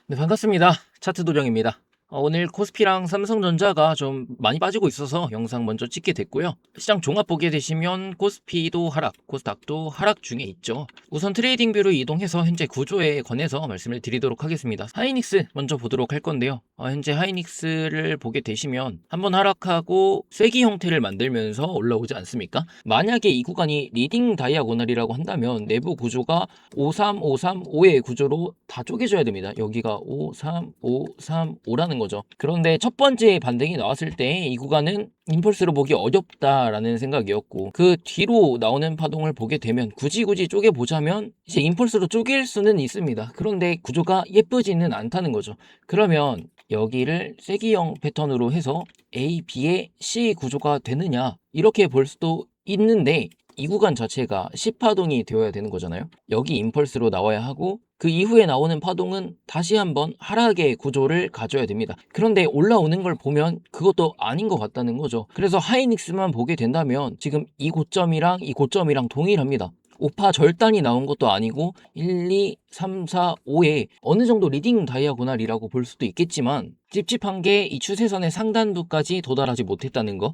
네, 반갑습니다. 차트 도령입니다. 오늘 코스피랑 삼성전자가 좀 많이 빠지고 있어서 영상 먼저 찍게 됐고요. 시장 종합 보게 되시면 코스피도 하락, 코스닥도 하락 중에 있죠. 우선 트레이딩 뷰로 이동해서 현재 구조에 관해서 말씀을 드리도록 하겠습니다. 하이닉스 먼저 보도록 할 건데요. 현재 하이닉스를 보게 되시면 한번 하락하고 쐐기 형태를 만들면서 올라오지 않습니까? 만약에 이 구간이 리딩 다이아고널이라고 한다면 내부 구조가 5, 3, 5, 3, 5의 구조로 다 쪼개져야 됩니다. 여기가 5, 3, 5, 3, 5라는 거죠. 그런데 첫 번째 반등이 나왔을 때 이 구간은 임펄스로 보기 어렵다라는 생각이었고, 그 뒤로 나오는 파동을 보게 되면 굳이 쪼개보자면 이제 임펄스로 쪼갤 수는 있습니다. 그런데 구조가 예쁘지는 않다는 거죠. 그러면 여기를 쐐기형 패턴으로 해서 A, B의 C 구조가 되느냐, 이렇게 볼 수도 있는데 이 구간 자체가 10파동이 되어야 되는 거잖아요. 여기 임펄스로 나와야 하고 그 이후에 나오는 파동은 다시 한번 하락의 구조를 가져야 됩니다. 그런데 올라오는 걸 보면 그것도 아닌 것 같다는 거죠. 그래서 하이닉스만 보게 된다면 지금 이 고점이랑 동일합니다. 5파 절단이 나온 것도 아니고 1, 2, 3, 4, 5에 어느 정도 리딩 다이아고널이라고 볼 수도 있겠지만 찝찝한 게 이 추세선의 상단부까지 도달하지 못했다는 거,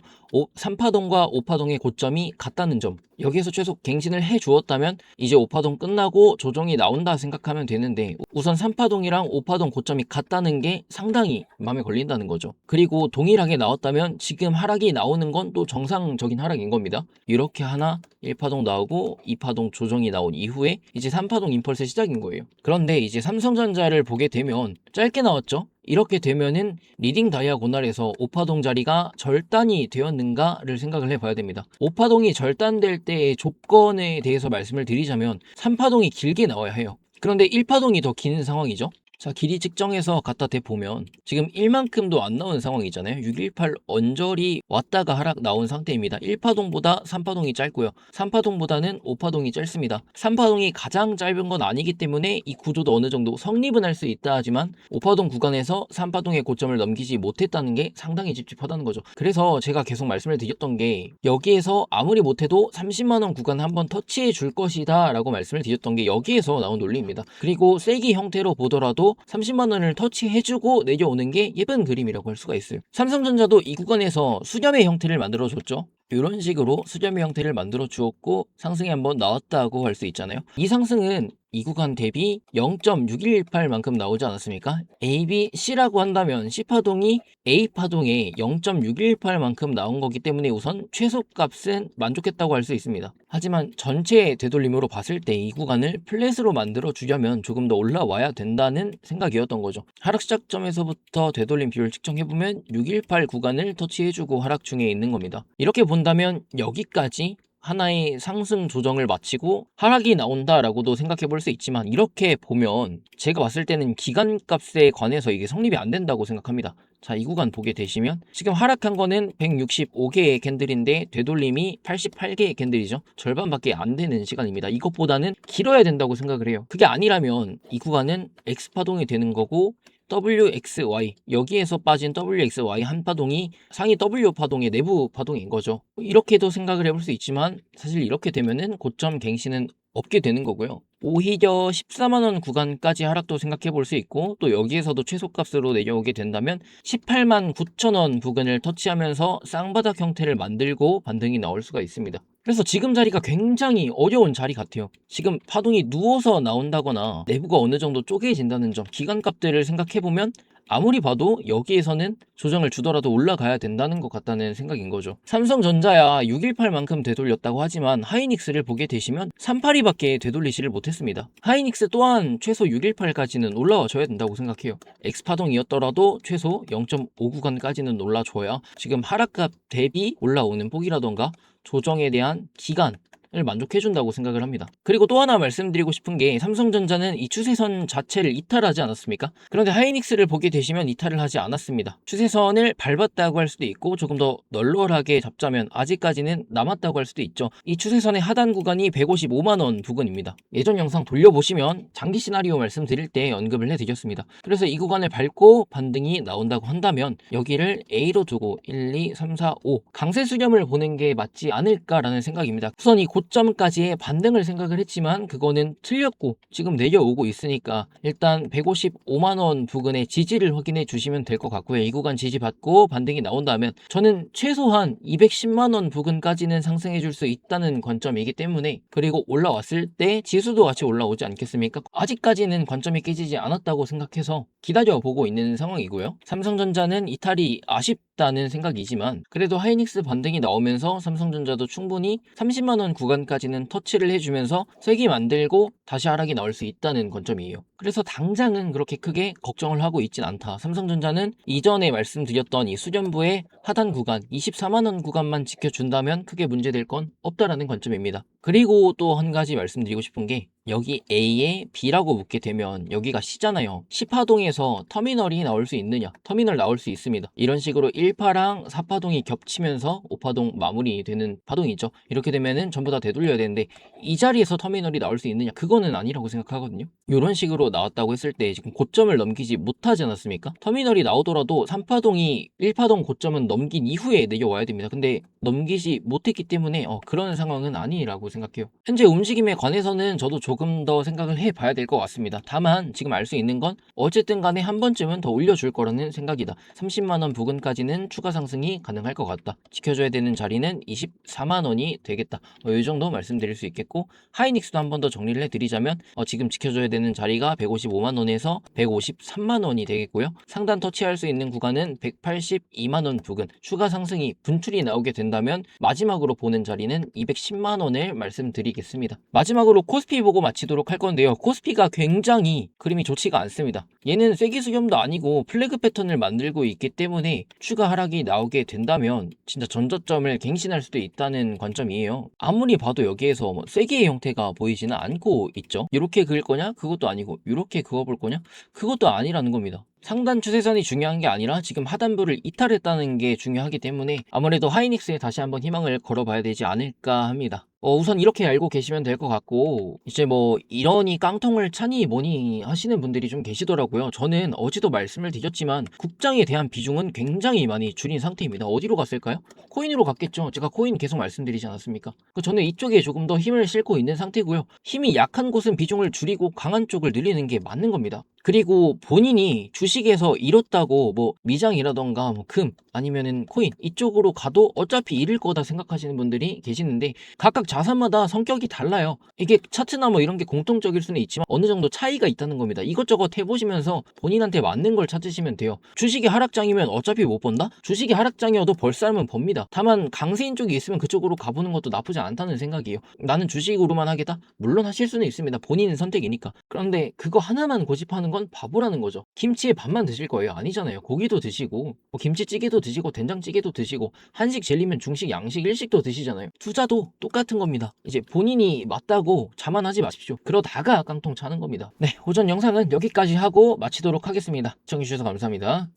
3파동과 5파동의 고점이 같다는 점, 여기에서 최소 갱신을 해 주었다면 이제 5파동 끝나고 조정이 나온다 생각하면 되는데 우선 3파동이랑 5파동 고점이 같다는 게 상당히 마음에 걸린다는 거죠. 그리고 동일하게 나왔다면 지금 하락이 나오는 건 또 정상적인 하락인 겁니다. 이렇게 하나 1파동 나오고 2파동 조정이 나온 이후에 이제 3파동 임펄스 시작인 거예요. 그런데 이제 삼성전자를 보게 되면 짧게 나왔죠? 이렇게 되면은 리딩 다이아고널에서 5파동 자리가 절단이 되었는가를 생각을 해봐야 됩니다. 5파동이 절단될 때의 조건에 대해서 말씀을 드리자면 3파동이 길게 나와야 해요. 그런데 1파동이 더 긴 상황이죠. 자, 길이 측정해서 갖다 대보면 지금 1만큼도 안 나오는 상황이잖아요. 618 언저리 왔다가 하락 나온 상태입니다. 1파동보다 3파동이 짧고요. 3파동보다는 5파동이 짧습니다. 3파동이 가장 짧은 건 아니기 때문에 이 구조도 어느 정도 성립은 할 수 있다 하지만 5파동 구간에서 3파동의 고점을 넘기지 못했다는 게 상당히 찝찝하다는 거죠. 그래서 제가 계속 말씀을 드렸던 게 여기에서 아무리 못해도 30만원 구간 한번 터치해 줄 것이다 라고 말씀을 드렸던 게 여기에서 나온 논리입니다. 그리고 쐐기 형태로 보더라도 30만원을 터치해주고 내려오는 게 예쁜 그림이라고 할 수가 있어요. 삼성전자도 이 구간에서 수렴의 형태를 만들어줬죠. 이런 식으로 수렴의 형태를 만들어 주었고 상승이 한번 나왔다고 할 수 있잖아요. 이 상승은 이 구간 대비 0.618만큼 나오지 않았습니까? A, B, C라고 한다면 C파동이 A파동에 0.618만큼 나온 거기 때문에 우선 최소값은 만족했다고 할 수 있습니다. 하지만 전체 되돌림으로 봤을 때 이 구간을 플랫으로 만들어 주려면 조금 더 올라와야 된다는 생각이었던 거죠. 하락 시작점에서부터 되돌림 비율 측정해보면 618 구간을 터치해주고 하락 중에 있는 겁니다. 이렇게 본다면 여기까지 하나의 상승 조정을 마치고 하락이 나온다라고도 생각해 볼 수 있지만 이렇게 보면 제가 봤을 때는 기간값에 관해서 이게 성립이 안 된다고 생각합니다. 자, 이 구간 보게 되시면 지금 하락한 거는 165개의 캔들인데 되돌림이 88개의 캔들이죠. 절반밖에 안 되는 시간입니다. 이것보다는 길어야 된다고 생각을 해요. 그게 아니라면 이 구간은 X파동이 되는 거고 WXY, 여기에서 빠진 WXY 한 파동이 상위 W 파동의 내부 파동인 거죠. 이렇게도 생각을 해볼 수 있지만 사실 이렇게 되면은 고점 갱신은 없게 되는 거고요. 오히려 14만원 구간까지 하락도 생각해 볼 수 있고 또 여기에서도 최소값으로 내려오게 된다면 18만 9천원 부근을 터치하면서 쌍바닥 형태를 만들고 반등이 나올 수가 있습니다. 그래서 지금 자리가 굉장히 어려운 자리 같아요. 지금 파동이 누워서 나온다거나 내부가 어느 정도 쪼개진다는 점, 기간값들을 생각해보면 아무리 봐도 여기에서는 조정을 주더라도 올라가야 된다는 것 같다는 생각인 거죠. 삼성전자야 618만큼 되돌렸다고 하지만 하이닉스를 보게 되시면 382밖에 되돌리지를 못했습니다. 하이닉스 또한 최소 618까지는 올라와 줘야 된다고 생각해요. X파동이었더라도 최소 0.5구간까지는 올라줘야 지금 하락값 대비 올라오는 폭이라던가 조정에 대한 기간을 만족해준다고 생각을 합니다. 그리고 또 하나 말씀드리고 싶은 게 삼성전자는 이 추세선 자체를 이탈하지 않았습니까? 그런데 하이닉스를 보게 되시면 이탈을 하지 않았습니다. 추세선을 밟았다고 할 수도 있고 조금 더 널널하게 잡자면 아직까지는 남았다고 할 수도 있죠. 이 추세선의 하단 구간이 155만원 부근입니다. 예전 영상 돌려보시면 장기 시나리오 말씀드릴 때 언급을 해드렸습니다. 그래서 이 구간을 밟고 반등이 나온다고 한다면 여기를 A로 두고 1, 2, 3, 4, 5 강세 수렴을 보는 게 맞지 않을까라는 생각입니다. 우선 이 고점까지의 반등을 생각을 했지만 그거는 틀렸고 지금 내려오고 있으니까 일단 155만원 부근의 지지를 확인해 주시면 될 것 같고요. 이 구간 지지 받고 반등이 나온다면 저는 최소한 210만원 부근까지는 상승해 줄 수 있다는 관점이기 때문에, 그리고 올라왔을 때 지수도 같이 올라오지 않겠습니까? 아직까지는 관점이 깨지지 않았다고 생각해서 기다려보고 있는 상황이고요. 삼성전자는 이탈이 아쉽다는 생각이지만 그래도 하이닉스 반등이 나오면서 삼성전자도 충분히 30만원 구간까지는 터치를 해주면서 세기 만들고 다시 하락이 나올 수 있다는 관점이에요. 그래서 당장은 그렇게 크게 걱정을 하고 있진 않다. 삼성전자는 이전에 말씀드렸던 이 수렴부의 하단 구간 24만원 구간만 지켜준다면 크게 문제될 건 없다라는 관점입니다. 그리고 또 한 가지 말씀드리고 싶은 게, 여기 A에 B라고 묻게 되면 여기가 C잖아요. 10파동에서 터미널이 나올 수 있느냐? 터미널 나올 수 있습니다. 이런 식으로 1파랑 4파동이 겹치면서 5파동 마무리되는 파동이죠. 이렇게 되면은 전부 다 되돌려야 되는데 이 자리에서 터미널이 나올 수 있느냐? 그거는 아니라고 생각하거든요. 이런 식으로 나왔다고 했을 때 지금 고점을 넘기지 못하지 않았습니까? 터미널이 나오더라도 3파동이 1파동 고점은 넘긴 이후에 내려와야 됩니다. 근데 넘기지 못했기 때문에 그런 상황은 아니라고 생각해요. 현재 움직임에 관해서는 저도 조금 더 생각을 해봐야 될 것 같습니다. 다만 지금 알 수 있는 건 어쨌든 간에 한 번쯤은 더 올려줄 거라는 생각이다. 30만원 부근까지는 추가 상승이 가능할 것 같다. 지켜줘야 되는 자리는 24만원이 되겠다. 이 정도 말씀드릴 수 있겠고, 하이닉스도 한 번 더 정리를 해드리자면 지금 지켜줘야 되는 자리가 155만원에서 153만원이 되겠고요. 상단 터치할 수 있는 구간은 182만원 부근, 추가 상승이 분출이 나오게 된다면 마지막으로 보는 자리는 210만원을 말씀드리겠습니다. 마지막으로 코스피 보고 마치도록 할 건데요. 코스피가 굉장히 그림이 좋지가 않습니다. 얘는 쐐기 수렴도 아니고 플래그 패턴을 만들고 있기 때문에 추가 하락이 나오게 된다면 진짜 전저점을 갱신할 수도 있다는 관점이에요. 아무리 봐도 여기에서 쐐기의 형태가 보이지는 않고 있죠. 이렇게 그을 거냐? 그것도 아니고 이렇게 그어볼 거냐? 그것도 아니라는 겁니다. 상단 추세선이 중요한 게 아니라 지금 하단부를 이탈했다는 게 중요하기 때문에 아무래도 하이닉스에 다시 한번 희망을 걸어봐야 되지 않을까 합니다. 우선 이렇게 알고 계시면 될 것 같고, 이제 이러니 깡통을 차니 뭐니 하시는 분들이 좀 계시더라고요. 저는 어제도 말씀을 드렸지만 국장에 대한 비중은 굉장히 많이 줄인 상태입니다. 어디로 갔을까요? 코인으로 갔겠죠. 제가 코인 계속 말씀드리지 않았습니까? 저는 이쪽에 조금 더 힘을 싣고 있는 상태고요. 힘이 약한 곳은 비중을 줄이고 강한 쪽을 늘리는 게 맞는 겁니다. 그리고 본인이 주식에서 잃었다고 미장이라던가 금 아니면은 코인 이쪽으로 가도 어차피 잃을 거다 생각하시는 분들이 계시는데, 각각 자산마다 성격이 달라요. 이게 차트나 이런 게 공통적일 수는 있지만 어느 정도 차이가 있다는 겁니다. 이것저것 해보시면서 본인한테 맞는 걸 찾으시면 돼요. 주식이 하락장이면 어차피 못 번다? 주식이 하락장이어도 벌 사람은 법니다. 다만 강세인 쪽이 있으면 그쪽으로 가보는 것도 나쁘지 않다는 생각이에요. 나는 주식으로만 하겠다? 물론 하실 수는 있습니다. 본인의 선택이니까. 그런데 그거 하나만 고집하는 건 바보라는 거죠. 김치에 밥만 드실 거예요? 아니잖아요. 고기도 드시고 김치찌개도 드시고 된장찌개도 드시고 한식 젤리면 중식 양식 일식도 드시잖아요. 투자도 똑같은 겁니다. 이제 본인이 맞다고 자만하지 마십시오. 그러다가 깡통 차는 겁니다. 네, 오전 영상은 여기까지 하고 마치도록 하겠습니다. 시청해주셔서 감사합니다.